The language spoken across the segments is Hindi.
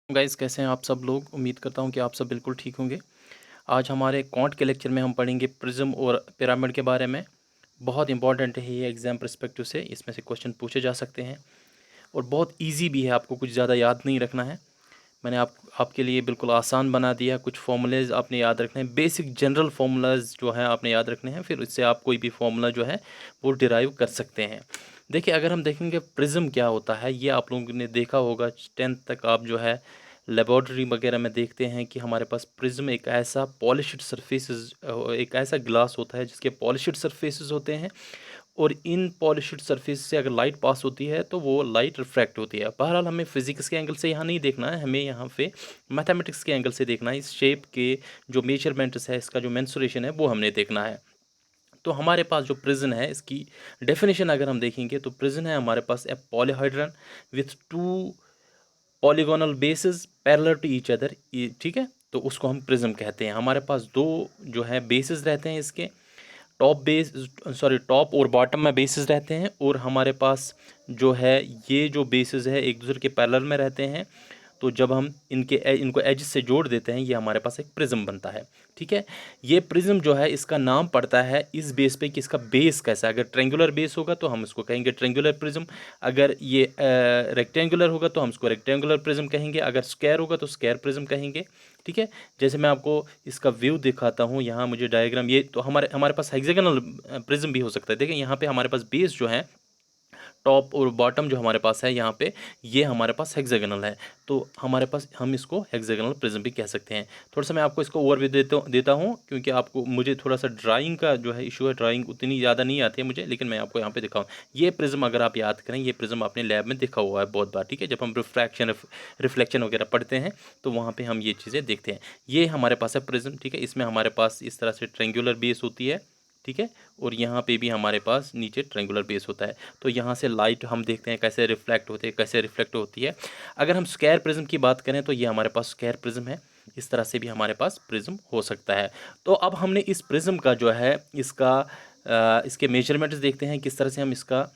गाइस, कैसे हैं आप सब लोग। उम्मीद करता हूं कि आप सब बिल्कुल ठीक होंगे। आज हमारे क्वांट के लेक्चर में हम पढ़ेंगे प्रिज्म और पिरामिड के बारे में। बहुत इंपॉर्टेंट है ये एग्ज़ाम पर्सपेक्टिव से, इसमें से क्वेश्चन पूछे जा सकते हैं और बहुत इजी भी है, आपको कुछ ज़्यादा याद नहीं रखना है। मैंने आपके लिए बिल्कुल आसान बना दिया। कुछ फॉर्मूलेज आपने याद रखने हैं, बेसिक जनरल फार्मूलाज जो है आपने याद रखने हैं, फिर इससे आप कोई भी फार्मूला जो है वो डिराइव कर सकते हैं। देखिए, अगर हम देखेंगे प्रिज्म क्या होता है, ये आप लोगों ने देखा होगा 10th तक। आप जो है लेबॉर्ट्री वगैरह में देखते हैं कि हमारे पास प्रिज्म एक ऐसा पॉलिश्ड सरफेसेस, एक ऐसा ग्लास होता है जिसके पॉलिश्ड सरफेसेस होते हैं, और इन पॉलिश्ड सरफेस से अगर लाइट पास होती है तो वो लाइट रिफ्रैक्ट होती है। बहरहाल हमें फिजिक्स के एंगल से यहाँ नहीं देखना है, हमें यहाँ पे मैथमेटिक्स के एंगल से देखना है। इस शेप के जो मेजरमेंट्स है, इसका जो मेंसुरेशन है, वो हमने देखना है। तो हमारे पास जो प्रिज्म है, इसकी डेफिनेशन अगर हम देखेंगे तो प्रिज्म है हमारे पास a polyhedron with two polygonal bases parallel to each other. ठीक है, तो उसको हम प्रिज्म कहते हैं। हमारे पास दो जो है बेसिस रहते हैं इसके, टॉप और बॉटम में बेसिस रहते हैं, और हमारे पास जो है ये जो बेसिस है एक दूसरे के पैरेलल में रहते हैं। तो जब हम इनको एज से जोड़ देते हैं, ये हमारे पास एक प्रिज्म बनता है। ठीक है, ये प्रिज्म जो है इसका नाम पड़ता है इस बेस पे कि इसका बेस कैसा है। अगर ट्रेंगुलर बेस होगा तो हम इसको कहेंगे ट्रेंगुलर प्रिज्म, अगर ये रेक्टेंगुलर होगा तो हम इसको रेक्टेंगुलर प्रिज्म कहेंगे, अगर स्क्वायर होगा तो स्क्वायर प्रिज्म कहेंगे। ठीक है, जैसे मैं आपको इसका व्यू दिखाता हूँ, यहाँ मुझे डायग्राम, ये तो हमारे हमारे पास हेक्सागोनल प्रिज्म भी हो सकता है। देखिए, यहाँ पे हमारे पास बेस जो है, टॉप और बॉटम जो हमारे पास है यहाँ पे, ये हमारे पास हेक्सागोनल है। तो हमारे पास, हम इसको हेक्सागोनल प्रिज्म भी कह सकते हैं। थोड़ा सा मैं आपको इसको ओवरव्यू देता हूँ, क्योंकि आपको, मुझे थोड़ा सा ड्राइंग का जो है इशू है, ड्राइंग उतनी ज़्यादा नहीं आती है मुझे, लेकिन मैं आपको यहाँ पे दिखाऊँ। ये प्रिज्म अगर आप याद करें, ये प्रिज्म आपने लैब में देखा हुआ है बहुत बार। ठीक है, जब हम रिफ्लेक्शन वगैरह पढ़ते हैं तो वहाँ पर हम ये चीज़ें देखते हैं। ये हमारे पास है प्रिज्म। ठीक है, इसमें हमारे पास इस तरह से ट्रेंगुलर बेस होती है। ठीक है, और यहाँ पे भी हमारे पास नीचे ट्रेंगुलर बेस होता है। तो यहाँ से लाइट हम देखते हैं कैसे रिफ्लेक्ट होती है, कैसे रिफ्लेक्ट होती है। अगर हम स्क्वायर प्रिज्म की बात करें तो ये हमारे पास स्क्वायर प्रिज्म है। इस तरह से भी हमारे पास प्रिज्म हो सकता है। तो अब हमने इस प्रिज्म का जो है इसके मेजरमेंट्स देखते हैं, किस तरह से हम इसका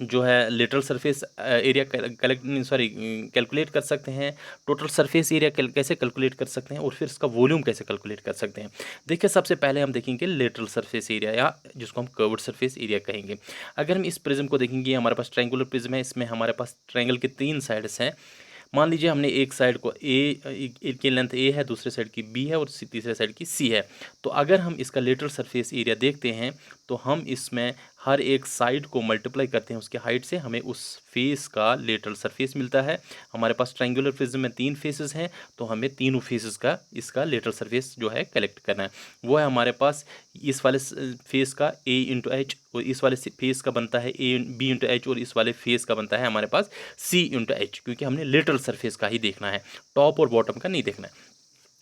जो है लेटरल सरफेस एरिया कैलकुलेट कर सकते हैं, टोटल सरफेस एरिया कैसे कैलकुलेट कर सकते हैं, और फिर इसका वॉल्यूम कैसे कैलकुलेट कर सकते हैं। देखिए, सबसे पहले हम देखेंगे लेटरल सरफेस एरिया, या जिसको हम कर्व्ड सरफेस एरिया कहेंगे। अगर हम इस प्रिज्म को देखेंगे, हमारे पास ट्रायंगुलर प्रिज्म है, इसमें हमारे पास ट्रायंगल के 3 साइड्स हैं। मान लीजिए हमने एक साइड को की लेंथ ए है, दूसरे साइड की बी है, और तीसरे साइड की सी है। तो अगर हम इसका लेटरल सरफेस एरिया देखते हैं तो हम इसमें हर एक साइड को मल्टीप्लाई करते हैं उसके हाइट से, हमें उस फेस का लेटरल सरफेस मिलता है। हमारे पास ट्रायंगुलर प्रिज्म में 3 फेसेस हैं, तो हमें तीनों फेसेस का इसका लेटरल सरफेस जो है कलेक्ट करना है। वो है हमारे पास इस वाले फेस का ए इंटू एच, और इस वाले फेस का बनता है ए बी इंटू एच, और इस वाले फेस का बनता है हमारे पास सी इंटू एच, क्योंकि हमने लेटरल सरफेस का ही देखना है, टॉप और बॉटम का नहीं देखना है।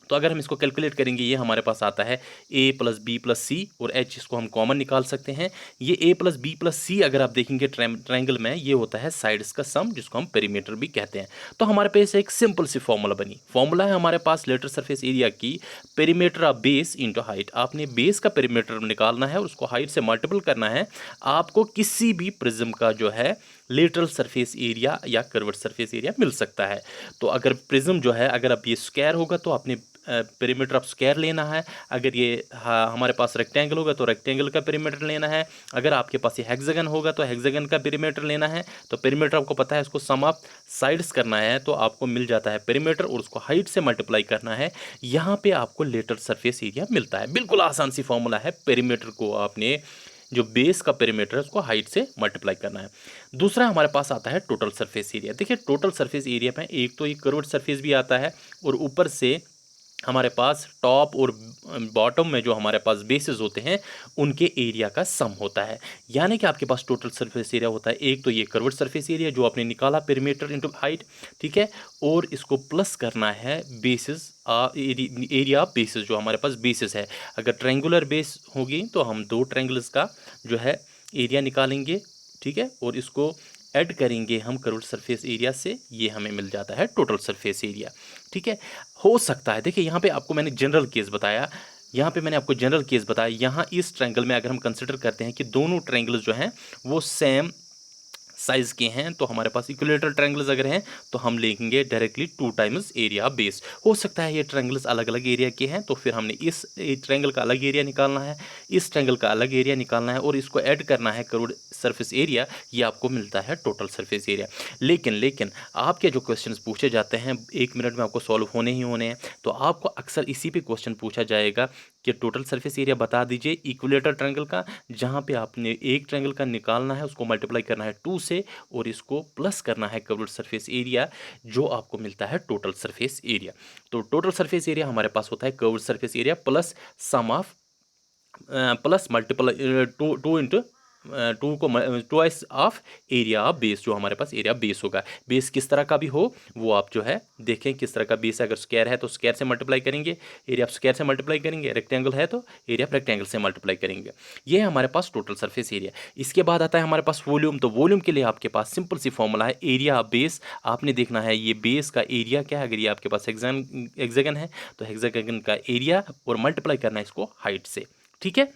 तो अगर हम इसको कैलकुलेट करेंगे, ये हमारे पास आता है a प्लस बी प्लस सी, और h इसको हम कॉमन निकाल सकते हैं। ये a प्लस बी प्लस सी अगर आप देखेंगे ट्रायंगल में, ये होता है साइड्स का सम, जिसको हम पेरीमीटर भी कहते हैं। तो हमारे पास एक सिंपल सी फॉर्मूला बनी। फॉर्मूला है हमारे पास लेटरल सरफेस एरिया की perimeter of base into height. आपने बेस का पेरीमीटर निकालना है और उसको हाइट से मल्टीपल करना है। आपको किसी भी प्रिज्म का जो है लेटरल सरफेस एरिया या कर्व्ड सरफेस एरिया मिल सकता है। तो अगर प्रिज्म जो है, अगर अब ये स्क्वायर होगा तो आपने पेरीमीटर ऑफ स्क्वायर लेना है। अगर ये हमारे पास रेक्टेंगल होगा तो रेक्टेंगल का पेरीमीटर लेना है। अगर आपके पास ये हेक्सागन होगा तो हेक्सागन का पेरीमीटर लेना है। तो पेरीमीटर आपको पता है, इसको सम ऑफ साइड्स करना है तो आपको मिल जाता है पेरीमीटर, और उसको हाइट से मल्टीप्लाई करना है। यहाँ पे आपको लेटरल सरफेस एरिया मिलता है। बिल्कुल आसान सी फॉर्मूला है। पेरीमीटर को आपने, जो बेस का पेरीमीटर है, उसको हाइट से मल्टीप्लाई करना है। दूसरा हमारे पास आता है टोटल सरफेस एरिया। देखिए, टोटल सरफेस एरिया में एक तो ये कर्व्ड सरफेस भी आता है, और ऊपर से हमारे पास टॉप और बॉटम में जो हमारे पास बेसेस होते हैं, उनके एरिया का सम होता है। यानी कि आपके पास टोटल सरफेस एरिया होता है, एक तो ये कर्व्ड सरफेस एरिया जो आपने निकाला पेरीमीटर इनटू हाइट, ठीक है, और इसको प्लस करना है बेसिस एरिया बेसिस, जो हमारे पास बेसिस है। अगर ट्रायंगुलर बेस होगी तो हम 2 ट्रायंगल्स का जो है एरिया निकालेंगे, ठीक है, और इसको ऐड करेंगे हम कर्व्ड सरफेस एरिया से, ये हमें मिल जाता है टोटल सरफेस एरिया। ठीक है, हो सकता है, देखिए यहाँ पे आपको मैंने जनरल केस बताया, यहाँ पे मैंने आपको जनरल केस बताया। यहाँ इस ट्रायंगल में अगर हम कंसिडर करते हैं कि दोनों ट्रायंगल्स जो हैं वो सेम साइज़ के हैं, तो हमारे पास इक्विलेटरल ट्रायंगल्स अगर हैं तो हम लेंगे डायरेक्टली 2 टाइम्स एरिया बेस। हो सकता है ये ट्रायंगल्स अलग अलग एरिया के हैं, तो फिर हमने इस ट्रायंगल का अलग एरिया निकालना है, इस ट्रायंगल का अलग एरिया निकालना है और इसको ऐड करना है कर्व्ड सरफेस एरिया, ये आपको मिलता है टोटल सरफेस एरिया। लेकिन आपके जो क्वेश्चंस पूछे जाते हैं 1 मिनट में आपको सॉल्व होने ही होने हैं, तो आपको अक्सर इसी पे क्वेश्चन पूछा जाएगा कि टोटल सरफेस एरिया बता दीजिए इक्विलेटरल ट्रायंगल का, जहाँ पे आपने एक ट्रायंगल का निकालना है, उसको मल्टीप्लाई करना है 2 से और इसको प्लस करना है कर्व्ड सरफेस एरिया, जो आपको मिलता है टोटल सरफेस एरिया। तो टोटल सरफेस एरिया हमारे पास होता है curved surface area plus sum of plus multiple two into two को twice of area of base, जो हमारे पास एरिया बेस होगा। बेस किस तरह का भी हो वो आप जो है देखें किस तरह का बेस है। अगर स्क्वायर है तो स्क्वायर से मल्टीप्लाई करेंगे, एरिया ऑफ स्क्वायर से मल्टीप्लाई करेंगे, रेक्टेंगल है तो एरिया ऑफ रेक्टेंगल से मल्टीप्लाई करेंगे। ये है हमारे पास टोटल सरफेस एरिया। इसके बाद आता है हमारे पास वॉल्यूम। तो वॉल्यूम के लिए आपके पास सिंपल सी फॉर्मूला है, एरिया ऑफ बेस। आपने देखना है ये बेस का एरिया क्या है। अगर ये आपके पास हेक्सागन है तो हेक्सागन का एरिया और मल्टीप्लाई करना है इसको हाइट से। ठीक है,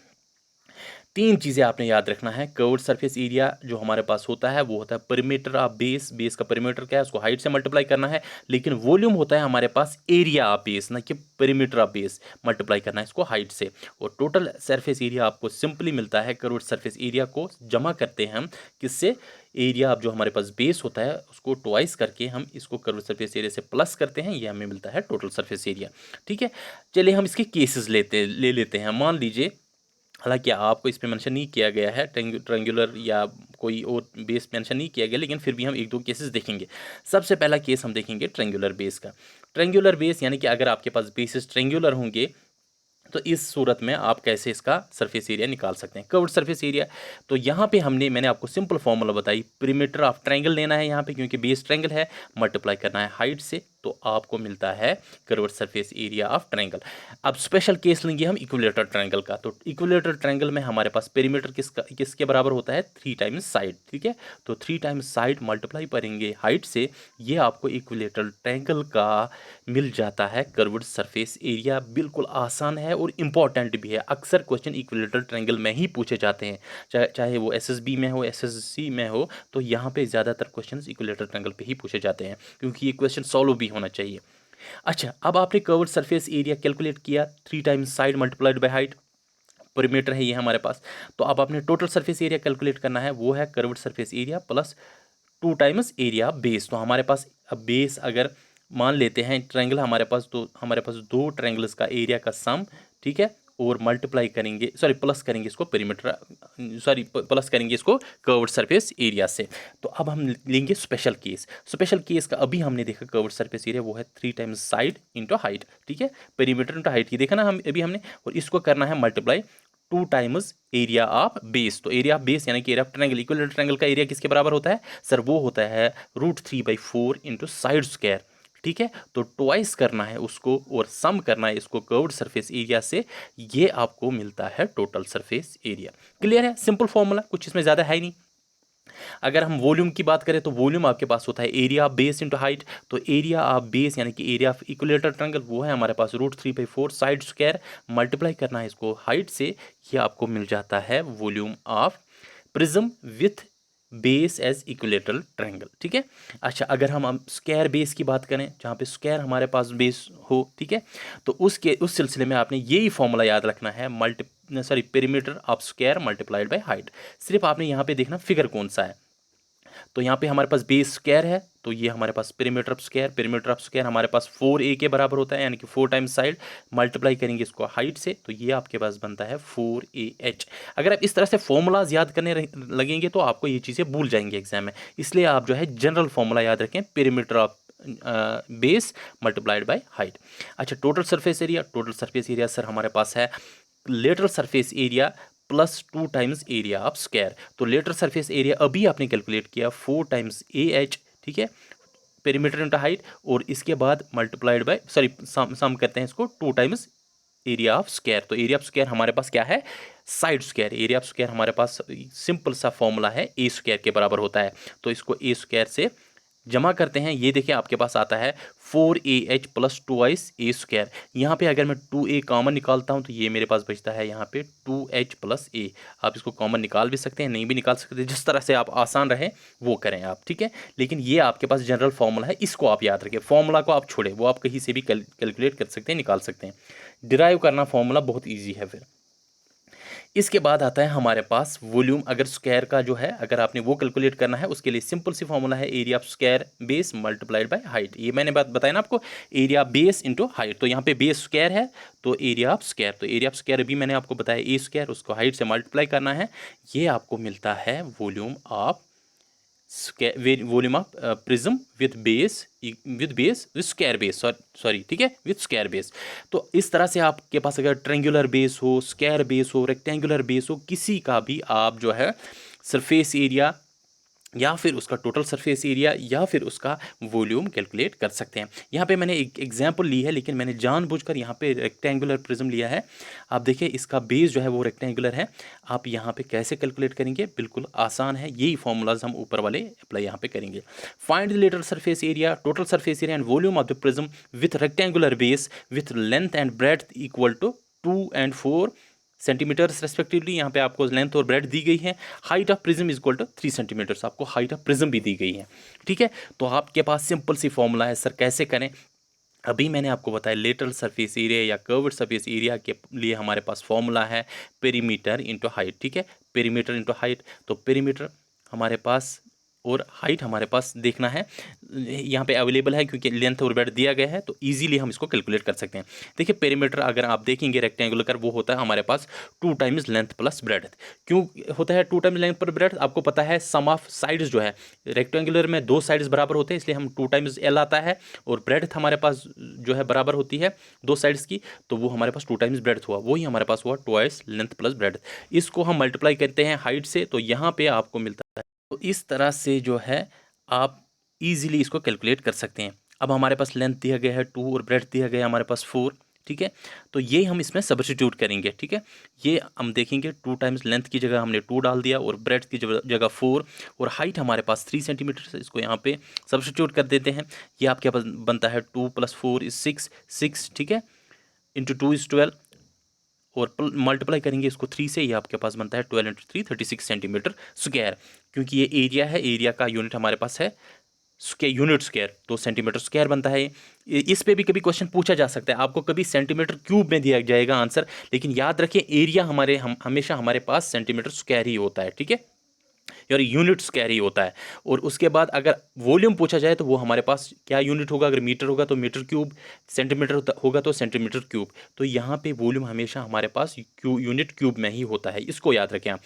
3 चीज़ें आपने याद रखना है। कर्व्ड सरफेस एरिया जो हमारे पास होता है वो होता है परिमीटर ऑफ बेस। बेस का परिमीटर क्या है, उसको हाइट से मल्टीप्लाई करना है। लेकिन वॉल्यूम होता है हमारे पास एरिया ऑफ बेस, ना कि परिमीटर ऑफ बेस, मल्टीप्लाई करना है इसको हाइट से। और टोटल सरफेस एरिया आपको सिंपली मिलता है कर्व्ड सरफेस एरिया को जमा करते हैं हम किससे, एरिया अब जो हमारे पास बेस होता है उसको ट्वाइस करके हम इसको कर्व्ड सरफेस एरिया से प्लस करते हैं, ये हमें मिलता है टोटल सरफेस एरिया। ठीक है, चलिए हम इसके केसेस ले लेते हैं। मान लीजिए, हालांकि आपको इस पे मेंशन नहीं किया गया है ट्रायंगुलर या कोई और बेस मेंशन नहीं किया गया, लेकिन फिर भी हम 1-2 केसेस देखेंगे। सबसे पहला केस हम देखेंगे ट्रायंगुलर बेस का। ट्रायंगुलर बेस यानी कि अगर आपके पास बेसिस ट्रायंगुलर होंगे तो इस सूरत में आप कैसे इसका सरफेस एरिया निकाल सकते हैं, कर्व्ड सरफेस एरिया। तो यहाँ पे मैंने आपको सिंपल फॉर्मूला बताई, perimeter ऑफ ट्रायंगल लेना है यहाँ पे, क्योंकि बेस ट्रायंगल है, मल्टीप्लाई करना है हाइट से, तो आपको मिलता है curved surface area of triangle. अब स्पेशल केस लेंगे हम इक्विलेटरल ट्रायंगल का। तो इक्विलेटरल ट्रायंगल में हमारे पास पेरीमीटर किसके बराबर होता है, 3 टाइम्स साइड। ठीक है, तो 3 टाइम्स साइड मल्टीप्लाई करेंगे हाइट से, ये आपको इक्विलेटरल ट्रायंगल का मिल जाता है कर्व्ड सरफेस एरिया। बिल्कुल आसान है और इम्पॉर्टेंट भी है। अक्सर क्वेश्चन इक्विलेटरल ट्रायंगल में ही पूछे जाते हैं, चाहे वो एसएसबी में हो, एसएससी में हो, तो यहाँ पे ज़्यादातर क्वेश्चन इक्विलेटरल ट्रायंगल पे ही पूछे जाते हैं, क्योंकि ये क्वेश्चन सॉल्व भी होना चाहिए। अच्छा, अब आपने कर्व्ड सरफेस एरिया कैलकुलेट किया, 3 times side multiplied by height, परिमीटर है ये हमारे पास। तो अब आपने टोटल सरफेस एरिया कैलकुलेट करना है, वो है curved surface area plus 2 times area base. तो हमारे पास अब बेस अगर मान लेते हैं ट्रायंगल हमारे पास, तो हमारे पास 2 ट्रायंगल्स का एरिया का सम, ठीक है, और मल्टीप्लाई करेंगे, सॉरी प्लस करेंगे इसको पेरीमीटर, सॉरी प्लस करेंगे इसको कर्व्ड सरफेस एरिया से। तो अब हम लेंगे स्पेशल केस। स्पेशल केस का अभी हमने देखा कर्व्ड सरफेस एरिया वो है 3 टाइम्स साइड इंटू हाइट। ठीक है, पेरीमीटर इंटू हाइट, ये देखा ना हम अभी हमने, और इसको करना है multiply 2 times area of base. तो एरिया ऑफ बेस यानी कि area of triangle, equilateral triangle का एरिया किसके बराबर होता है सर, वो होता है √3/4 इंटू साइड स्क्वायर। ठीक है, तो ट्वाइस करना है उसको और सम करना है इसको कर्व्ड सरफेस एरिया से, ये आपको मिलता है टोटल सरफेस एरिया। क्लियर है, सिंपल फॉर्मूला, कुछ इसमें ज़्यादा है ही नहीं। अगर हम वॉल्यूम की बात करें तो वॉल्यूम आपके पास होता है area of base into height. तो एरिया ऑफ बेस यानी कि एरिया ऑफ इक्विलेटरल ट्रायंगल वो है हमारे पास √3/4 साइड स्क्वायर, मल्टीप्लाई करना है इसको हाइट से, ये आपको मिल जाता है volume of prism with base as equilateral triangle. ठीक है, अच्छा अगर हम स्क्वायर बेस की बात करें, जहाँ पे स्क्वायर हमारे पास बेस हो, ठीक है, तो उस सिलसिले में आपने यही फॉर्मूला याद रखना है, perimeter of square multiplied by height. सिर्फ आपने यहाँ पे देखना फिगर कौन सा है। तो यहाँ पे हमारे पास बेस स्क्वायर है, तो ये हमारे पास पेरीमीटर ऑफ स्क्वायर हमारे पास 4a के बराबर होता है, यानी कि 4 टाइम्स साइड मल्टीप्लाई करेंगे इसको हाइट से, तो ये आपके पास बनता है 4ah। अगर आप इस तरह से फॉर्मूलाज याद करने लगेंगे तो आपको ये चीज़ें भूल जाएंगे एग्जाम में, इसलिए आप जो है जनरल फॉर्मूला याद रखें, perimeter of base multiplied by height. अच्छा, टोटल सरफेस एरिया सर हमारे पास है lateral surface area plus 2 times area of square. तो लेटरल सरफेस एरिया अभी आपने कैलकुलेट किया 4 टाइम्स AH, ठीक है, पेरीमीटर इंटू हाइट, और इसके बाद मल्टीप्लाइड बाय, सॉरी सम करते हैं इसको 2 टाइम्स एरिया ऑफ स्क्वायर। तो एरिया ऑफ स्क्वायर हमारे पास क्या है, side square. Area of square हमारे पास सिंपल सा फॉर्मूला है, a स्क्वायर के बराबर होता है, तो इसको a स्क्वायर से जमा करते हैं, ये देखिए आपके पास आता है 4AH प्लस 2A²। यहाँ पे अगर मैं 2A कॉमन निकालता हूँ तो ये मेरे पास बचता है यहाँ पे 2H प्लस A। आप इसको कॉमन निकाल भी सकते हैं, नहीं भी निकाल सकते, जिस तरह से आप आसान रहे वो करें आप, ठीक है। लेकिन ये आपके पास जनरल फॉर्मूला है, इसको आप याद रखें। फॉर्मूला को आप छोड़े, वो आप कहीं से भी कैलकुलेट कर सकते हैं, निकाल सकते हैं। डिराइव करना फॉर्मूला बहुत ईजी है। फिर इसके बाद आता है हमारे पास वॉल्यूम। अगर स्क्वायर का जो है, अगर आपने वो कैलकुलेट करना है, उसके लिए सिंपल सी फॉर्मूला है area of square base multiplied by height. ये मैंने बात बताया ना आपको, एरिया बेस इंटू हाइट। तो यहाँ पे बेस स्क्वायर है तो एरिया ऑफ स्क्वायर, तो एरिया ऑफ स्क्वायर भी मैंने आपको बताया A², उसको हाइट से मल्टीप्लाई करना है। ये आपको मिलता है volume of volume of prism with base with square base, sorry ठीक है, विथ स्क्वायर बेस। तो इस तरह से आपके पास अगर ट्रेंगुलर बेस हो, स्क्वायर बेस हो, रेक्टेंगुलर बेस हो, किसी का भी आप जो है सरफेस एरिया या फिर उसका टोटल सरफेस एरिया या फिर उसका वॉल्यूम कैलकुलेट कर सकते हैं। यहाँ पे मैंने एक एग्जांपल ली है, लेकिन मैंने जानबूझकर यहाँ पे रेक्टेंगुलर प्रिज्म लिया है। आप देखिए इसका बेस जो है वो रेक्टेंगुलर है। आप यहाँ पे कैसे कैलकुलेट करेंगे, बिल्कुल आसान है, यही फॉर्मूलाज हम ऊपर वाले अप्लाई यहाँ पे करेंगे। Find the lateral surface area, total surface area and volume of the prism with rectangular base with length and breadth equal to 2 and 4 centimetres respectively. यहाँ पे आपको लेंथ और ब्रेड दी गई है। Height of prism is equal to 3 centimetres, आपको हाइट ऑफ प्रिज्म भी दी गई है, ठीक है। तो आपके पास सिंपल सी फॉर्मूला है। सर कैसे करें, अभी मैंने आपको बताया लेटरल सरफेस एरिया या कर्व्ड सरफेस एरिया के लिए हमारे पास फॉर्मूला है पेरीमीटर इंटू हाइट, ठीक है, पेरीमीटर इंटू हाइट। तो पेरीमीटर हमारे पास और हाइट हमारे पास देखना है, यहाँ पे अवेलेबल है क्योंकि लेंथ और ब्रेड्थ दिया गया है, तो इजीली हम इसको कैलकुलेट कर सकते हैं। देखिए पेरीमीटर अगर आप देखेंगे रेक्टेंगुलर का, वो होता है हमारे पास 2 टाइम्स लेंथ प्लस ब्रेड्थ। क्यों होता है 2 टाइम्स लेंथ पर ब्रेड्थ, आपको पता है सम ऑफ साइड्स जो है रेक्टेंगुलर में 2 साइड्स बराबर होते हैं, इसलिए हम 2 टाइम्स L आता है, और ब्रेड्थ हमारे पास जो है बराबर होती है 2 साइड्स की, तो वो हमारे पास 2 टाइम्स ब्रेड्थ हुआ, वही हमारे पास हुआ ट्वाइस लेंथ प्लस ब्रेड्थ। इसको हम मल्टीप्लाई करते हैं हाइट से, तो यहाँ पे आपको मिलता है। तो इस तरह से जो है आप इजीली इसको कैलकुलेट कर सकते हैं। अब हमारे पास लेंथ दिया गया है 2 और ब्रेड्थ दिया गया है हमारे पास 4, ठीक है। तो ये हम इसमें सब्स्टिट्यूट करेंगे, ठीक है। ये हम देखेंगे 2 टाइम्स लेंथ की जगह हमने 2 डाल दिया और ब्रेड्थ की जगह 4, और हाइट हमारे पास 3 सेंटीमीटर से, इसको यहाँ पे सब्स्टिट्यूट कर देते हैं। ये आपके पास बनता है 2 + 4 = 6, ठीक है, इंटू 2 = 12, और मल्टीप्लाई करेंगे इसको 3 से, ये आपके पास बनता है 12 × 3 36 सेंटीमीटर स्क्वायर। क्योंकि ये एरिया है, एरिया का यूनिट हमारे पास है यूनिट स्क्वायर, तो सेंटीमीटर स्क्वायर बनता है। इस पे भी कभी क्वेश्चन पूछा जा सकता है, आपको कभी सेंटीमीटर क्यूब में दिया जाएगा आंसर, लेकिन याद रखें एरिया हमेशा हमारे पास सेंटीमीटर स्क्वायर ही होता है, ठीक है, और यूनिट स्क्वायर ही होता है। और उसके बाद अगर वॉल्यूम पूछा जाए तो वो हमारे पास क्या यूनिट होगा, अगर मीटर होगा तो मीटर क्यूब, सेंटीमीटर होगा तो सेंटीमीटर क्यूब। तो यहाँ पे वॉल्यूम हमेशा हमारे पास यूनिट क्यूब में ही होता है, इसको याद रखें आप।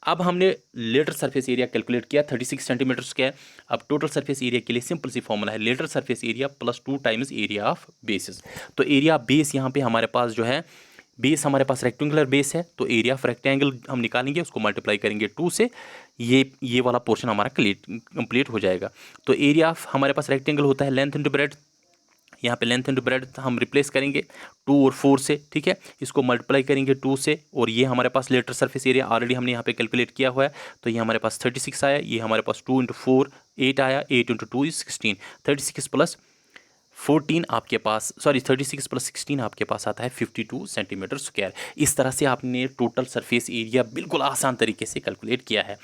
अब हमने लेटरल सरफेस एरिया कैलकुलेट किया 36 सेंटीमीटर स्क्वायर। अब टोटल सरफेस एरिया के लिए सिंपल सी फॉर्मूला है lateral surface area plus 2 times area of basis. तो एरिया बेस यहाँ पे हमारे पास जो है, बेस हमारे पास रेक्टेंगुलर बेस है, तो एरिया ऑफ रेक्टेंगल हम निकालेंगे, उसको मल्टीप्लाई करेंगे 2 से, ये वाला पोर्शन हमारा कंप्लीट हो जाएगा। तो एरिया ऑफ हमारे पास रेक्टेंगल होता है लेंथ इंटू ब्रेड्थ, यहाँ पे लेंथ इंटू ब्रेड्थ हम रिप्लेस करेंगे 2 और 4 से, ठीक है, इसको मल्टीप्लाई करेंगे 2 से, और ये हमारे पास लेटरल सरफेस एरिया ऑलरेडी हमने यहाँ पे कैलकुलेट किया हुआ है, तो ये हमारे पास 36 आया, ये हमारे पास 2 × 4 8 आया, 8 × 2 = 16, 36 + 14 आपके पास, सॉरी 36 + 16 आपके पास आता है 52 सेंटीमीटर स्क्वायर। इस तरह से आपने टोटल सरफेस एरिया बिल्कुल आसान तरीके से कैलकुलेट किया है।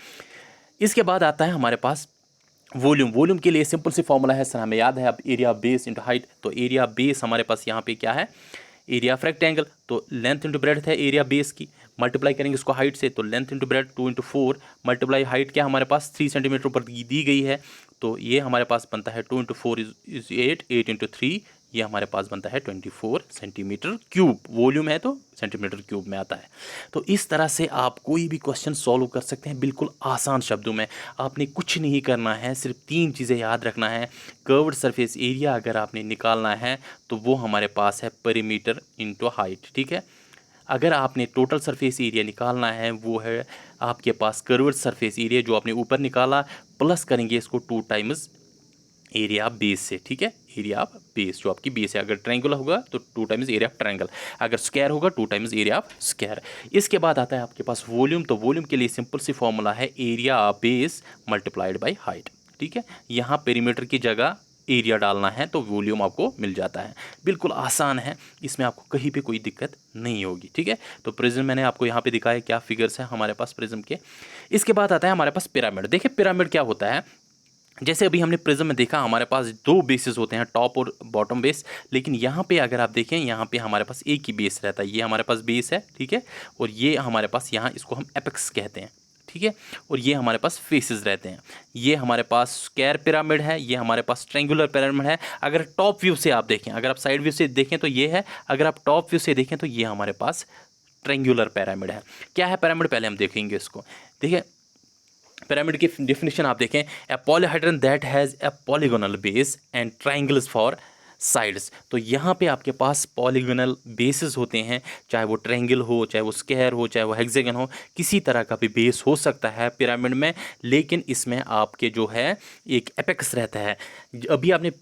इसके बाद आता है हमारे पास वॉल्यूम के लिए सिंपल सी फॉर्मूला है, सर हमें याद है, अब एरिया बेस इंटू हाइट। तो एरिया बेस हमारे पास यहाँ पे क्या है, एरिया ऑफ रेक्टेंगल, तो लेंथ इंटू ब्रेड्थ है एरिया बेस की, मल्टीप्लाई करेंगे इसको हाइट से, तो length into breadth 2 × 4 multiply height क्या हमारे पास 3 सेंटीमीटर ऊपर दी गई है, तो ये हमारे पास बनता है 2 × 4 = 8, 8 × 3 ये हमारे पास बनता है 24 सेंटीमीटर क्यूब। वॉल्यूम है तो सेंटीमीटर क्यूब में आता है। तो इस तरह से आप कोई भी क्वेश्चन सॉल्व कर सकते हैं बिल्कुल आसान शब्दों में। आपने कुछ नहीं करना है, सिर्फ 3 चीज़ें याद रखना है। कर्व्ड सरफेस एरिया अगर आपने निकालना है तो वो हमारे पास है पेरीमीटर इंटू हाइट, ठीक है। अगर आपने टोटल सरफेस एरिया निकालना है वो है आपके पास कर्व्ड सरफेस एरिया जो आपने ऊपर निकाला, प्लस करेंगे इसको 2 टाइम्स एरिया ऑफ बेस से, ठीक है, एरिया ऑफ बेस जो आपकी बेस है। अगर ट्रायंगल होगा तो 2 टाइम्स एरिया ऑफ ट्रायंगल, अगर स्क्वायर होगा 2 टाइम्स एरिया ऑफ स्क्वायर। इसके बाद आता है आपके पास वॉल्यूम। तो वॉल्यूम के लिए सिंपल सी फॉर्मूला है area of base multiplied by height. ठीक है, यहाँ पेरीमीटर की जगह एरिया डालना है तो वॉल्यूम आपको मिल जाता है। बिल्कुल आसान है, इसमें आपको कहीं पे कोई दिक्कत नहीं होगी। ठीक है, तो प्रिज्म मैंने आपको यहाँ पे दिखाया क्या फिगर्स हैं हमारे पास प्रिज्म के। इसके बाद आता है हमारे पास पिरामिड। देखिए पिरामिड क्या होता है, जैसे अभी हमने प्रिज्म में देखा हमारे पास दो बेसेस होते हैं, टॉप और बॉटम बेस, लेकिन यहाँ पे अगर आप देखें यहाँ पे हमारे पास एक ही बेस रहता है। ये हमारे पास बेस है, ठीक है, और ये हमारे पास यहाँ इसको हम एपेक्स कहते हैं, ठीक है, और ये हमारे पास फेसेस रहते हैं। ये हमारे पास स्क्वायर पिरामिड है, ये हमारे पास ट्रायंगुलर पिरामिड है। अगर टॉप व्यू से आप देखें, अगर आप साइड व्यू से देखें तो ये है, अगर आप टॉप व्यू से देखें तो ये हमारे पास ट्रायंगुलर पिरामिड है। क्या है पिरामिड, पहले हम देखेंगे इसको। देखिए पिरामिड की डेफिनेशन आप देखें, a polyhedron that has a polygonal base and triangles for sides. तो यहाँ पे आपके पास पॉलीगोनल बेसेस होते हैं, चाहे वो ट्रायंगल हो, चाहे वो स्क्वायर हो, चाहे वो हेक्सागन हो, किसी तरह का भी बेस हो सकता है पिरामिड में, लेकिन इसमें आपके जो है एक एपेक्स रहता है। अभी आपने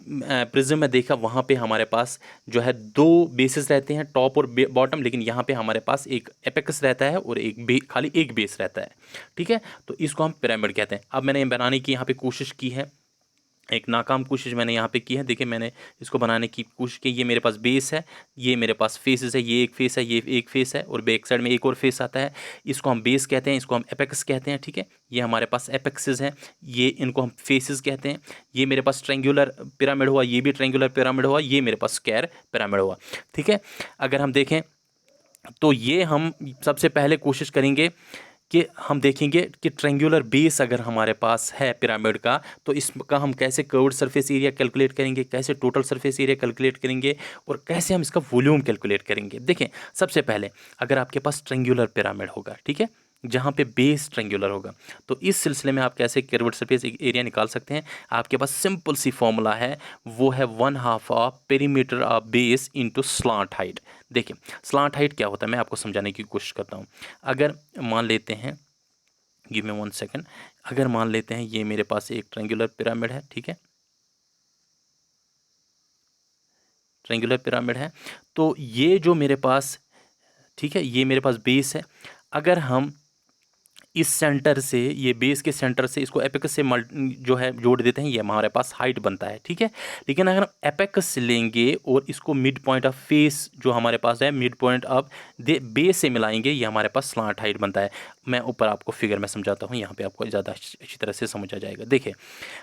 प्रिज्म में देखा वहाँ पे हमारे पास जो है दो बेसेस रहते हैं, टॉप और बॉटम, लेकिन यहाँ पे हमारे पास एक एपेक्स रहता है और एक खाली एक बेस रहता है। ठीक है, तो इसको हम पिरामिड कहते हैं। अब मैंने बनाने की यहाँ पे कोशिश की है, एक नाकाम कोशिश मैंने यहाँ पे की है। देखिए मैंने इसको बनाने की कोशिश की, ये मेरे पास बेस है, ये मेरे पास फेसेस है, ये एक फेस है, ये एक फेस है, और बैक साइड में एक और फेस आता है। इसको हम बेस कहते हैं, इसको हम एपेक्स कहते हैं। ठीक है, ये हमारे पास एपेक्सेस हैं, ये इनको हम फेसेस कहते हैं। ये मेरे पास ट्रायंगुलर पिरामिड हुआ, ये भी ट्रायंगुलर पिरामिड हुआ, ये मेरे पास स्क्वायर पिरामिड हुआ। ठीक है, अगर हम देखें तो ये हम सबसे पहले कोशिश करेंगे कि हम देखेंगे कि ट्रायंगुलर बेस अगर हमारे पास है पिरामिड का, तो इसका हम कैसे कर्व्ड सरफेस एरिया कैलकुलेट करेंगे, कैसे टोटल सरफेस एरिया कैलकुलेट करेंगे, और कैसे हम इसका वॉल्यूम कैलकुलेट करेंगे। देखें सबसे पहले अगर आपके पास ट्रायंगुलर पिरामिड होगा, ठीक है, जहाँ पे बेस ट्रायंगुलर होगा, तो इस सिलसिले में आप कैसे कर्व्ड सरफेस एरिया निकाल सकते हैं। आपके पास सिंपल सी फॉर्मूला है, वो है 1/2 of perimeter of base into slant height. देखिए स्लांट हाइट क्या होता है, मैं आपको समझाने की कोशिश करता हूँ। अगर मान लेते हैं, गिव मी 1 सेकेंड, अगर मान लेते हैं ये मेरे पास एक ट्रायंगुलर पिरामिड है, ठीक है, ट्रायंगुलर पिरामिड है, तो ये जो मेरे पास, ठीक है, ये मेरे पास बेस है। अगर हम इस सेंटर से, ये बेस के सेंटर से इसको एपेक्स से जो है जोड़ देते हैं, ये हमारे पास हाइट बनता है। ठीक है, लेकिन अगर हम एपेक्स लेंगे और इसको मिड पॉइंट ऑफ फेस जो हमारे पास है, मिड पॉइंट ऑफ बेस से मिलाएंगे, ये हमारे पास स्लांट हाइट बनता है। मैं ऊपर आपको फिगर में समझाता हूँ, यहाँ पे आपको ज़्यादा अच्छी तरह से समझ आ जाएगा। देखिए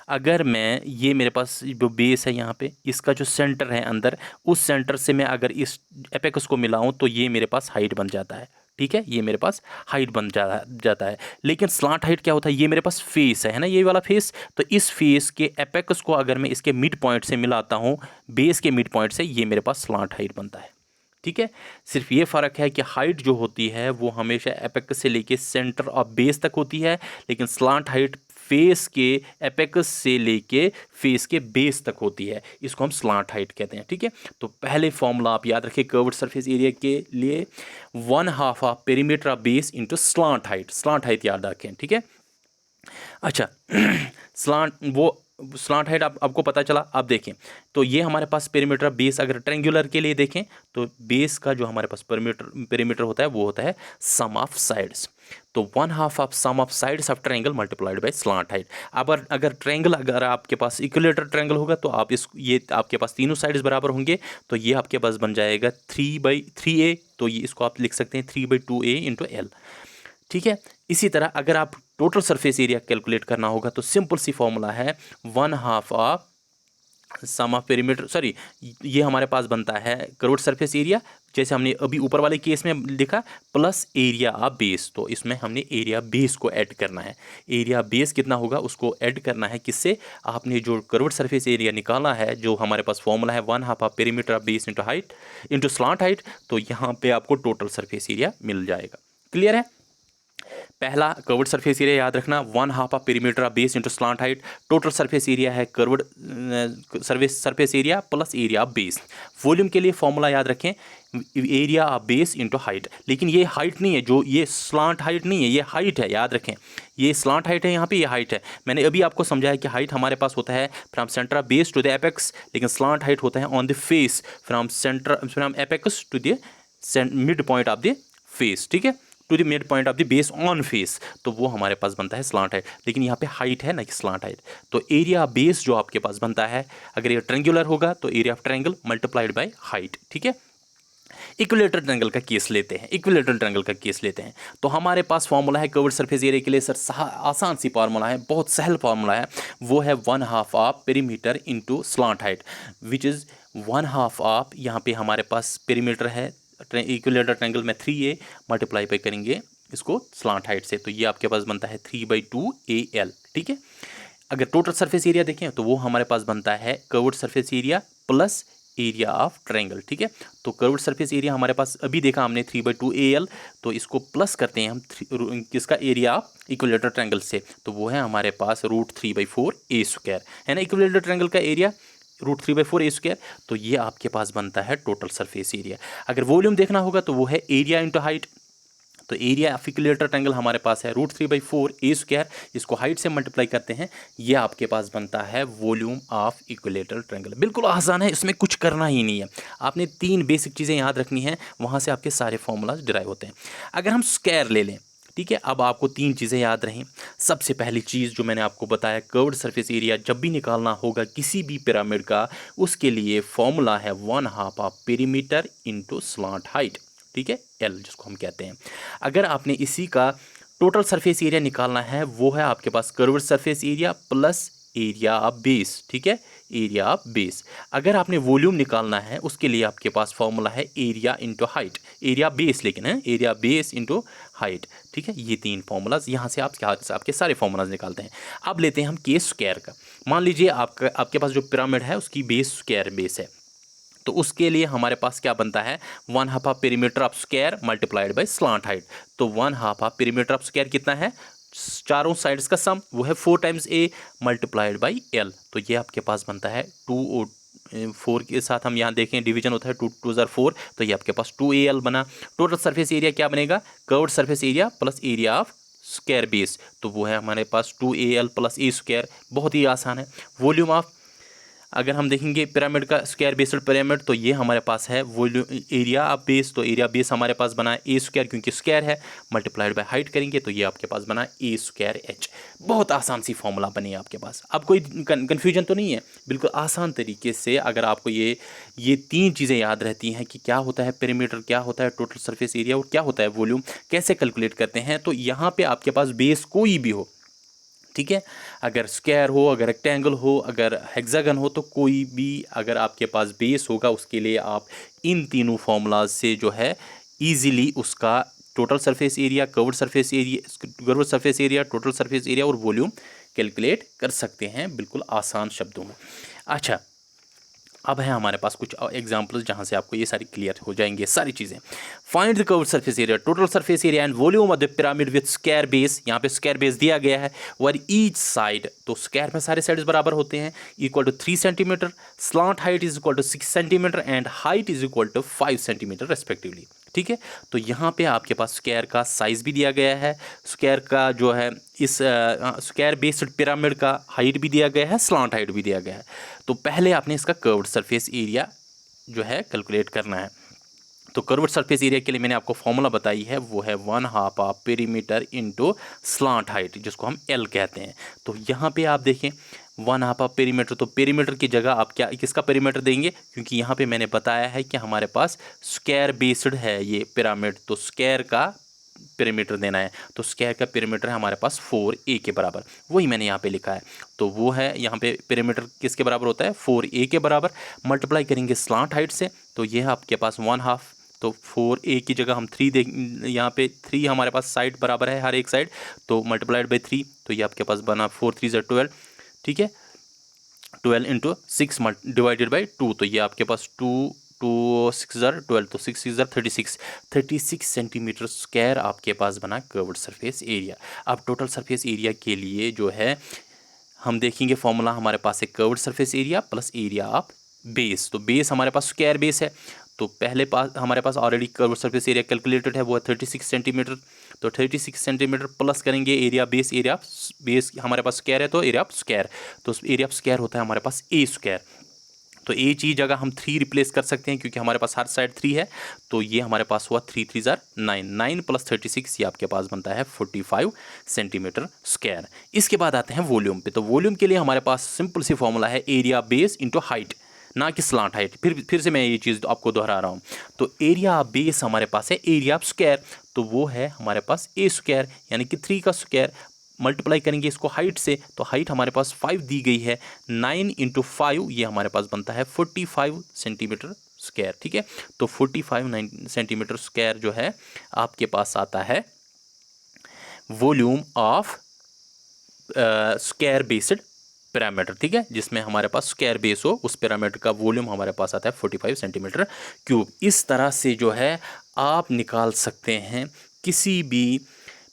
अगर मैं, ये मेरे पास जो बेस है यहाँ पे, इसका जो सेंटर है अंदर, उस सेंटर से मैं अगर इस एपेक्स को मिलाऊँ तो ये मेरे पास हाइट बन जाता है। ठीक है, ये मेरे पास हाइट बन जाता है। लेकिन स्लांट हाइट क्या होता है, ये मेरे पास फेस है ना, ये वाला फेस, तो इस फेस के एपेक्स को अगर मैं इसके मिड पॉइंट से मिलाता हूँ, बेस के मिड पॉइंट से, ये मेरे पास स्लांट हाइट बनता है। ठीक है, सिर्फ ये फ़र्क है कि हाइट जो होती है वो हमेशा एपेक्स से लेके सेंटर ऑफ बेस तक होती है, लेकिन स्लांट हाइट फेस के एपेक्स से लेके फेस के बेस तक होती है। इसको हम स्लांट हाइट कहते हैं। ठीक है, तो पहले फॉर्मूला आप याद रखें कर्व्ड सरफेस एरिया के लिए, 1/2 of perimeter of base into slant height. Slant height याद रखें। ठीक है, अच्छा स्लांट हाइट आपको पता चला। आप देखें तो ये हमारे पास पेरीमीटर बेस, अगर ट्रायंगुलर के लिए देखें तो बेस का जो हमारे पास पेरीमीटर होता है वो होता है सम ऑफ साइड्स। तो 1/2 of sum of sides of triangle multiplied by slant height. अब अगर ट्रायंगल, अगर आपके पास इक्विलेटरल ट्रायंगल होगा तो आप ये आपके पास तीनों साइड्स बराबर होंगे, तो ये आपके पास बन जाएगा 3/3a। तो ये इसको आप लिख सकते हैं 3/2a इंटू एल। ठीक है, इसी तरह अगर आप टोटल सरफेस एरिया कैलकुलेट करना होगा तो सिंपल सी फॉर्मूला है 1/2 of sum of perimeter, sorry, ये हमारे पास बनता है कर्व्ड सरफेस एरिया, जैसे हमने अभी ऊपर वाले केस में लिखा, प्लस एरिया ऑफ बेस। तो इसमें हमने एरिया बेस को ऐड करना है। एरिया बेस कितना होगा उसको ऐड करना है किससे, आपने जो कर्व्ड सरफेस एरिया निकाला है, जो हमारे पास फॉर्मूला है 1/2 of perimeter of base into height into slant height, तो यहाँ पे आपको टोटल सरफेस एरिया मिल जाएगा। क्लियर है, पहला कर्व्ड सरफेस एरिया याद रखना, 1/2 of perimeter of base into slant height. Total surface area है curved surface area plus area of base. Volume के लिए फॉर्मूला याद रखें, area of base into height. लेकिन ये हाइट नहीं है, जो ये स्लांट हाइट नहीं है, ये हाइट है, याद रखें, ये स्लांट हाइट है, यहाँ पे ये हाइट है। मैंने अभी आपको समझाया कि हाइट हमारे पास होता है from centre of base to the apex, लेकिन स्लांट हाइट होता है on the face from apex to the mid point of the face. ठीक है, to the mid point of the base on face, तो वो हमारे पास बनता है स्लांट हाइट। लेकिन यहाँ पे हाइट है ना कि स्लांट हाइट। तो एरिया बेस जो आपके पास बनता है, अगर ये ट्रेंगुलर होगा तो area of triangle multiplied by height. ठीक है, इक्विलेटरल ट्रायंगल का केस लेते हैं, इक्विलेटरल ट्रायंगल का केस लेते हैं। तो हमारे पास फॉर्मूला है कर्व्ड सरफेस एरिया के लिए सर, आसान सी फार्मूला है, बहुत सहल फार्मूला है। वो है 1/2 of perimeter into slant height, which is 1/2 of, यहाँ पे हमारे पास पेरीमीटर है इक्विलेटरल ट्रायंगल में 3a मल्टीप्लाई पे करेंगे इसको स्लांट हाइट से, तो ये आपके पास बनता है 3/2 AL। ठीक है, अगर टोटल सरफेस एरिया देखें तो वो हमारे पास बनता है curved surface area plus area of triangle. ठीक है, तो कर्व्ड सरफेस एरिया हमारे पास अभी देखा हमने 3/2 AL, तो इसको प्लस करते हैं हम किसका, एरिया ऑफ इक्विलेटरल ट्रायंगल से, तो वो है हमारे पास √3/4 A², है ना। इक्विलेटरल ट्रायंगल का एरिया √3/4 A², तो ये आपके पास बनता है टोटल सरफेस एरिया। अगर वॉल्यूम देखना होगा तो वो है एरिया इंटू हाइट, तो एरिया ऑफ इक्विलेटरल ट्रायंगल हमारे पास है √3/4 A², इसको हाइट से मल्टीप्लाई करते हैं, ये आपके पास बनता है वॉल्यूम ऑफ इक्विलेटरल ट्रायंगल। बिल्कुल आसान है, इसमें कुछ करना ही नहीं है, आपने 3 बेसिक चीज़ें याद रखनी है, वहाँ से आपके सारे फॉर्मूलाज डिराइव होते हैं। अगर हम स्क्वायर ले लें, ठीक है, अब आपको 3 चीज़ें याद रहें। सबसे पहली चीज़ जो मैंने आपको बताया, कर्व्ड सरफेस एरिया जब भी निकालना होगा किसी भी पिरामिड का, उसके लिए फॉर्मूला है 1/2 of perimeter into slant height. ठीक है, L जिसको हम कहते हैं। अगर आपने इसी का टोटल सरफेस एरिया निकालना है, वो है आपके पास curved surface area plus area of base. ठीक है, एरिया ऑफ बेस। अगर आपने वॉल्यूम निकालना है, उसके लिए आपके पास फॉर्मूला है area into height, area base, लेकिन है एरिया बेस इंटू हाइट। ठीक है, ये 3 फॉर्मूलाज, यहाँ से आपके सारे फॉर्मूलाज निकालते हैं। अब लेते हैं हम केस स्क्वायर का। मान लीजिए आपके पास जो पिरामिड है उसकी बेस स्क्वायर बेस है, तो उसके लिए हमारे पास क्या बनता है, 1/2 of perimeter of square multiplied by slant height. तो 1/2 ऑफ पेरीमीटर ऑफ स्क्वायर कितना है, चारों साइड्स का सम, वो है 4 times A multiplied by L। तो ये आपके पास बनता है 4 के साथ हम यहाँ देखें डिवीजन होता है 2 2 ज़र 4, तो ये आपके पास 2AL बना। टोटल सरफेस एरिया क्या बनेगा, curved surface area plus area of square base, तो वो है हमारे पास 2AL प्लस A²। बहुत ही आसान है। वॉल्यूम ऑफ, अगर हम देखेंगे पिरामिड का स्क्वायर बेस्ड पिरामिड, तो ये हमारे पास है वॉल्यूम एरिया ऑफ बेस, तो एरिया बेस हमारे पास बना A², क्योंकि स्क्वायर है, मल्टीप्लाइड बाय हाइट करेंगे तो ये आपके पास बना A²H। बहुत आसान सी फॉर्मूला बनी आपके पास। अब कोई कन्फ्यूजन तो नहीं है, बिल्कुल आसान तरीके से अगर आपको ये 3 चीज़ें याद रहती हैं कि क्या होता है पेरीमीटर, क्या होता है टोटल सरफेस एरिया और क्या होता है वॉल्यूम, कैसे कैलकुलेट करते हैं, तो यहाँ पर आपके पास बेस कोई भी हो, ठीक है, अगर स्क्वायर हो, अगर रेक्टेंगल हो, अगर हेक्सागन हो, तो कोई भी अगर आपके पास बेस होगा, उसके लिए आप इन तीनों फॉर्मूलाज से जो है इजीली उसका total surface area, curved surface area, total surface area और वॉल्यूम कैलकुलेट कर सकते हैं, बिल्कुल आसान शब्दों में। अच्छा, अब है हमारे पास कुछ एग्जांपल्स जहां से आपको ये सारी क्लियर हो जाएंगे सारी चीज़ें। Find the curved surface area, total surface area and volume of the pyramid with square base. यहाँ पे स्क्वायर बेस दिया गया है, वर ईच साइड, तो स्क्वायर में सारे साइड्स बराबर होते हैं, equal to 3 centimetre, slant height is equal to 6 centimetre and height is equal to 5 centimetre respectively. ठीक है, तो यहाँ पे आपके पास स्क्वायर का साइज भी दिया गया है, स्क्वायर का जो है इस स्क्वायर बेस्ड पिरामिड का हाइट भी दिया गया है, स्लांट हाइट भी दिया गया है। तो पहले आपने इसका कर्व्ड सरफेस एरिया जो है कैलकुलेट करना है। तो कर्व्ड सरफेस एरिया के लिए मैंने आपको फॉर्मूला बताई है, वो है 1/2 of perimeter into slant height, जिसको हम L कहते हैं। तो यहाँ पे आप देखें 1/2 ऑफ पेरीमीटर, तो पेरीमीटर की जगह आप क्या किसका पेरीमीटर देंगे, क्योंकि यहाँ पे मैंने बताया है कि हमारे पास स्क्वायर बेस्ड है ये पिरामिड, तो स्क्वायर का पेरीमीटर देना है, तो स्क्वायर का पेरीमीटर है हमारे पास 4A के बराबर, वही मैंने यहाँ पे लिखा है। तो वो है यहाँ पे पेरीमीटर किसके बराबर होता है, 4A के बराबर, मल्टीप्लाई करेंगे स्लांट हाइट से, तो ये है आपके पास 1/2, तो 4A की जगह हम 3 देख, यहाँ पे 3 हमारे पास साइड बराबर है हर एक साइड, तो मल्टीप्लाइड बाई 3, तो ये आपके पास बना 4 3 ज़र 12। ठीक है, 12 इंटू 6 डिवाइडेड बाई 2, तो ये आपके पास 2 6 ज़र 12, तो 6 6 ज़र 36 सेंटीमीटर स्क्वायर आपके पास बना कर्व्ड सरफेस एरिया। अब टोटल सरफेस एरिया के लिए जो है हम देखेंगे फॉर्मूला हमारे पास है curved surface area plus area of base. तो बेस हमारे पास स्क्वायर बेस है, तो पहले पास हमारे पास already curved surface area calculated है, वो है 36 सेंटीमीटर। तो 36 सेंटीमीटर प्लस करेंगे एरिया बेस हमारे पास स्क्वायर है, तो एरिया ऑफ स्क्वायर, तो एरिया ऑफ स्क्वायर होता है हमारे पास A²। तो ए की जगह हम 3 रिप्लेस कर सकते हैं क्योंकि हमारे पास हर साइड 3 है। तो ये हमारे पास हुआ 3 3 जार 9, 9 + 36 ये आपके पास बनता है 45 सेंटीमीटर स्क्वायर। इसके बाद आते हैं वॉल्यूम पे। तो वॉल्यूम के लिए हमारे पास सिंपल सी फॉर्मूला है एरिया बेस इंटू हाइट, ना कि स्लांट हाइट। फिर से मैं ये चीज़ आपको दोहरा रहा हूँ। तो एरिया बेस हमारे पास है एरिया स्क्वायर, तो वो है हमारे पास ए स्क्वायर यानी कि 3 का स्क्वायर। मल्टीप्लाई करेंगे इसको हाइट से, तो हाइट हमारे पास 5 दी गई है, 9 × 5 ये हमारे पास बनता है 45 सेंटीमीटर स्क्वायर। ठीक है, तो 45 सेंटीमीटर स्क्वायर जो है आपके पास आता है volume of square based parameter. ठीक है, जिसमें हमारे पास स्क्वायर बेस हो, उस पैरामीटर का वॉल्यूम हमारे पास आता है 45 सेंटीमीटर क्यूब। इस तरह से जो है आप निकाल सकते हैं किसी भी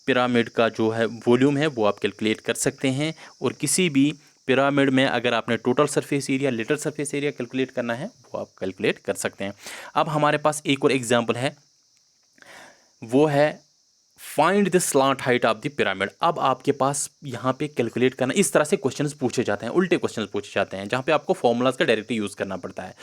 पिरामिड का जो है वॉल्यूम है वो आप कैलकुलेट कर सकते हैं। और किसी भी पिरामिड में अगर आपने total surface area, lateral surface area calculate करना है वो आप कैलकुलेट कर सकते हैं। अब हमारे पास एक और एग्जांपल है, वो है find the slant height of the pyramid. अब आपके पास यहाँ पे कैलकुलेट करना, इस तरह से क्वेश्चंस पूछे जाते हैं, उल्टे क्वेश्चंस पूछे जाते हैं जहाँ पे आपको फॉर्मूलाज का डायरेक्टली यूज़ करना पड़ता है।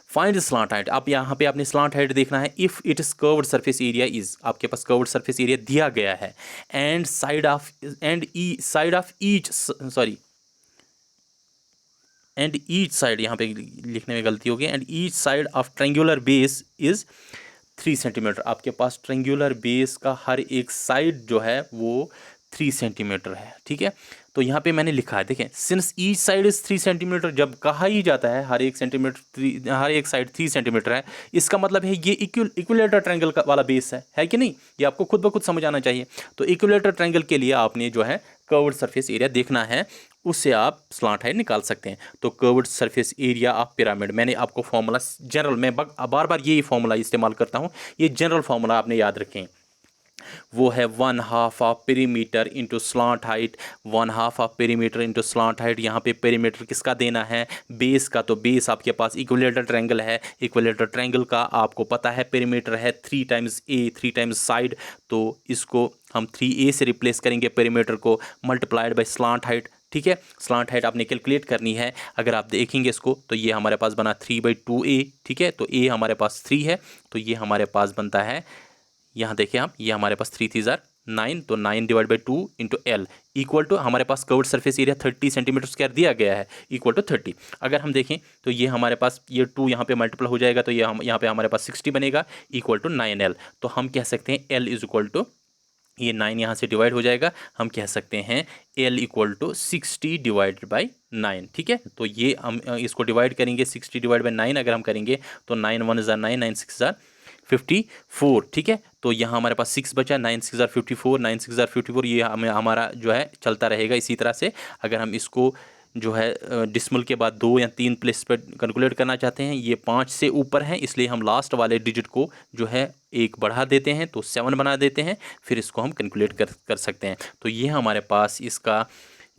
फाइंड द स्लांट हाइट, आप यहाँ पे आपने स्लांट हाइट देखना है। If it is curved surface area is, आपके पास कर्व्ड सरफेस एरिया दिया गया है, and side of each side, यहाँ पे लिखने में गलती होगी, and each side of triangular base is 3 centimetre. आपके पास ट्रेंगुलर बेस का हर एक साइड जो है वो 3 सेंटीमीटर है। ठीक है, तो यहाँ पे मैंने लिखा है, देखें, since each side is 3 centimetre, जब कहा ही जाता है हर एक साइड 3 सेंटीमीटर है, इसका मतलब है ये इक्विलेटर ट्रायंगल का वाला बेस है कि नहीं? ये आपको खुद ब खुद समझ आना चाहिए। तो इक्विलेटर ट्रायंगल के लिए आपने जो है कर्व्ड सरफेस एरिया देखना है, उससे आप स्लांट हाइट निकाल सकते हैं। तो curved surface area of pyramid, मैंने आपको फॉर्मूला जनरल, मैं बार बार यही फॉर्मूला इस्तेमाल करता हूँ, ये जनरल फॉर्मूला आपने याद रखें। वो है 1/2 of perimeter into slant height, 1/2 of perimeter into slant height. यहाँ पे पेरीमीटर किसका देना है? बेस का। तो बेस आपके पास इक्विलेटर ट्रायंगल है, इक्विलेटर ट्रायंगल का आपको पता है पेरीमीटर है 3 टाइम्स ए, 3 टाइम्स साइड, तो इसको हम 3a से रिप्लेस करेंगे पेरीमीटर को, मल्टीप्लाइड बाई स्लांट हाइट। ठीक है, स्लांट हाइट आपने कैलकुलेट करनी है। अगर आप देखेंगे इसको तो ये हमारे पास बना 3/2a। ठीक है, तो a हमारे पास 3 है, तो ये हमारे पास बनता है, यहाँ देखिए आप, ये हमारे पास 3 3 जार 9, तो 9/2 इंटू एल इक्वल टू, हमारे पास curved surface area 30 centimetre square दिया गया है, इक्वल टू 30। अगर हम देखें तो ये हमारे पास ये 2 यहाँ पे मल्टीप्लाई हो जाएगा, तो ये यहाँ पे हमारे पास 60 बनेगा, इक्वल टू 9L। तो हम कह सकते हैं L इज इक्वल टू, ये 9 यहाँ से डिवाइड हो जाएगा, हम कह सकते हैं L equal to 60 divided by 9। ठीक है, तो ये हम इसको डिवाइड करेंगे 60 डिवाइड बाई 9 अगर हम करेंगे तो 9 1 जार 9, 9 6 जार 54। ठीक है, तो यहाँ हमारे पास 6 बचा, 9 6 जार 54, 9 6 जार 54, ये हमारा जो है चलता रहेगा इसी तरह से। अगर हम इसको जो है डिसमल के बाद 2 या 3 प्लेस पर कैलकुलेट करना चाहते हैं, ये 5 से ऊपर हैं, इसलिए हम लास्ट वाले डिजिट को जो है 1 बढ़ा देते हैं, तो 7 बना देते हैं, फिर इसको हम कैलकुलेट कर सकते हैं। तो ये हमारे पास इसका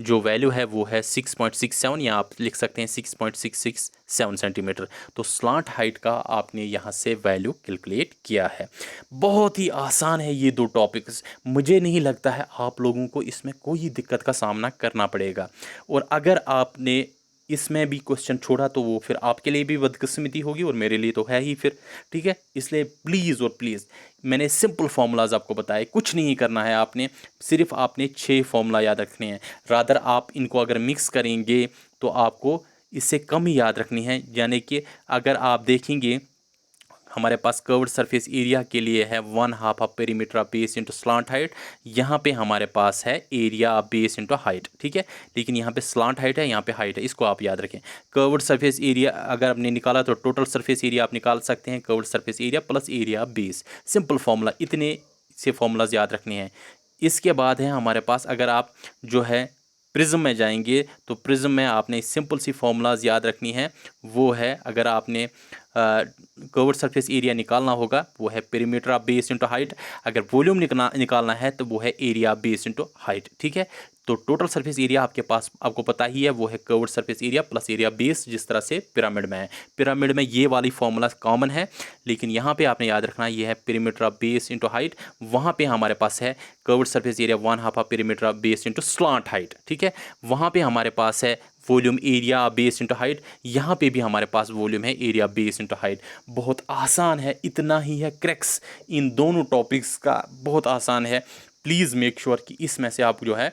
जो वैल्यू है वो है 6.67, या आप लिख सकते हैं 6.667 सेंटीमीटर। तो स्लांट हाइट का आपने यहाँ से वैल्यू कैलकुलेट किया है। बहुत ही आसान है ये 2 टॉपिक्स, मुझे नहीं लगता है आप लोगों को इसमें कोई दिक्कत का सामना करना पड़ेगा। और अगर आपने इसमें भी क्वेश्चन छोड़ा तो वो फिर आपके लिए भी बदकिस्मती होगी और मेरे लिए तो है ही फिर। ठीक है, इसलिए प्लीज़ और प्लीज़, मैंने सिंपल फार्मूलाज आपको बताए, कुछ नहीं करना है आपने, सिर्फ आपने 6 फार्मूला याद रखने हैं। रादर आप इनको अगर मिक्स करेंगे तो आपको इससे कम ही याद रखनी है। यानी कि अगर आप देखेंगे हमारे पास कर्व्ड सरफेस एरिया के लिए है 1/2 of perimeter of base into slant height, यहाँ पे हमारे पास है area of base into height. ठीक है, लेकिन यहाँ पे स्लांट हाइट है, यहाँ पे हाइट है, इसको आप याद रखें। कर्व्ड सरफेस एरिया अगर आपने निकाला तो टोटल सरफेस एरिया आप निकाल सकते हैं, curved surface area plus area of base. Simple formula, इतने से फार्मूलाज याद रखने हैं। इसके बाद है हमारे पास, अगर आप जो है प्रिज्म में जाएंगे तो प्रिज्म में आपने सिंपल सी फार्मूलाज याद रखनी है। वो है, अगर आपने कर्व्ड सरफेस एरिया निकालना होगा वो है perimeter of base into height, अगर वॉल्यूम निकालना है तो वो है area of base into height. ठीक है, तो टोटल सरफेस एरिया आपके पास आपको पता ही है, वो है curved surface area plus area base, जिस तरह से पिरामिड में है। पिरामिड में ये वाली फार्मूला कॉमन है, लेकिन यहाँ पे आपने याद रखना ये है perimeter of base into height. वहाँ पे हमारे पास है curved surface area 1/2 of perimeter of base into slant height. ठीक है, वहाँ पे हमारे पास है volume area base into height, यहाँ पे भी हमारे पास वॉल्यूम है एरिया बेस इंटू हाइट। बहुत आसान है, इतना ही है क्रैक्स इन दोनों टॉपिक्स का, बहुत आसान है। प्लीज़ मेक श्योर कि इसमें से आप जो है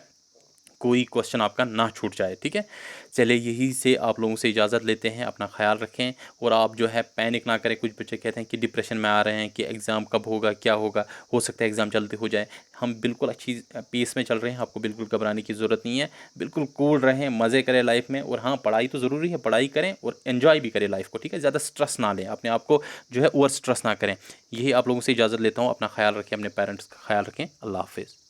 कोई क्वेश्चन आपका ना छूट जाए, ठीक है। चलिए यही से आप लोगों से इजाज़त लेते हैं, अपना ख्याल रखें और आप जो है पैनिक ना करें। कुछ बच्चे कहते हैं कि डिप्रेशन में आ रहे हैं कि एग्ज़ाम कब होगा, क्या होगा, हो सकता है एग्ज़ाम जल्दी हो जाए। हम बिल्कुल अच्छी पेस में चल रहे हैं, आपको बिल्कुल घबराने की ज़रूरत नहीं है। बिल्कुल कूल रहें, मज़े करें लाइफ में, और हाँ पढ़ाई तो ज़रूरी है, पढ़ाई करें और एन्जॉय भी करें लाइफ को, ठीक है। ज़्यादा स्ट्रेस ना लें, अपने आप को जो है ओवर स्ट्रेस ना करें। यही आप लोगों से इजाज़त लेता हूँ, अपना ख्याल रखें, अपने पेरेंट्स का ख्याल रखें। अल्लाह हाफ़िज़।